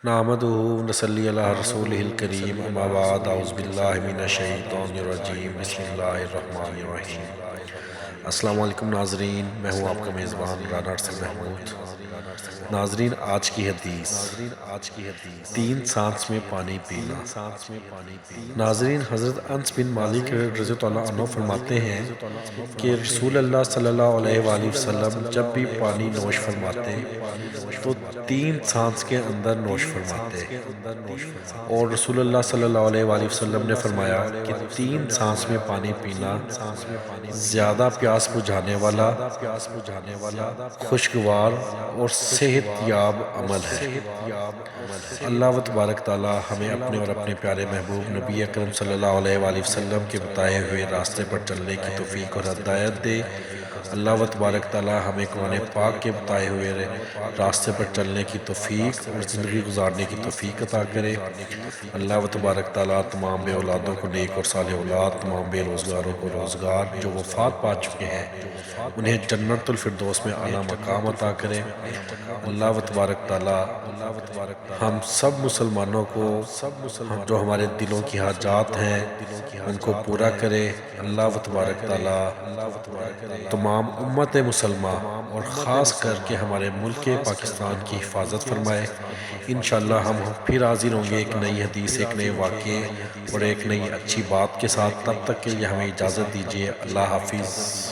نحمدہ ونصلی علی رسولہ الکریم اما بعد اعوذ باللہ من الشیطان الرجیم بسم اللہ الرحمن الرحیم۔ السلام علیکم ناظرین، میں ہوں آپ کا میزبان رانا ارسل محمود۔ ناظرین، آج کی حدیث، تین سانس میں پانی پینا۔ ناظرین، حضرت انس بن مالک رضی اللہ عنہ فرماتے ہیں کہ رسول اللہ صلی اللہ علیہ وآلہ وسلم جب بھی پانی نوش فرماتے تو تین سانس کے اندر نوش فرماتے، اور رسول اللہ صلی اللہ علیہ وآلہ وسلم نے فرمایا کہ تین سانس میں پانی پینا زیادہ پیاس بجھانے والا، خوشگوار اور صحت یاب عمل ہے۔ اللہ تبارک تعالی ہمیں اپنے اور اپنے پیارے محبوب نبی اکرم صلی اللہ علیہ وآلہ وسلم کے بتائے ہوئے راستے پر چلنے کی توفیق اور ہدایت دے۔ اللہ تبارک تعالی ہمیں قرآن پاک کے بتائے ہوئے راستے پر چلنے کی توفیق اور زندگی گزارنے کی توفیق عطا کرے۔ اللہ تبارک تعالی تمام بے اولادوں کو نیک اور صالح اولاد، تمام بے روزگاروں کو روزگار، جو وفات پا چکے ہیں انہیں جنت الفردوس میں اعلیٰ مقام عطا کرے۔ اللہ تبارک تعالی ہم سب مسلمانوں کو جو ہمارے دلوں کی حاجات ہیں ان کو پورا کرے۔ اللہ تبارک تعالی تمام امت مسلمہ اور خاص کر کے ہمارے ملک پاکستان کی حفاظت فرمائے۔ انشاءاللہ ہم پھر حاضر ہوں گے ایک نئی حدیث، ایک نئے واقعے اور ایک نئی اچھی بات کے ساتھ۔ تب تک کے لیے ہمیں اجازت دیجیے۔ اللہ حافظ۔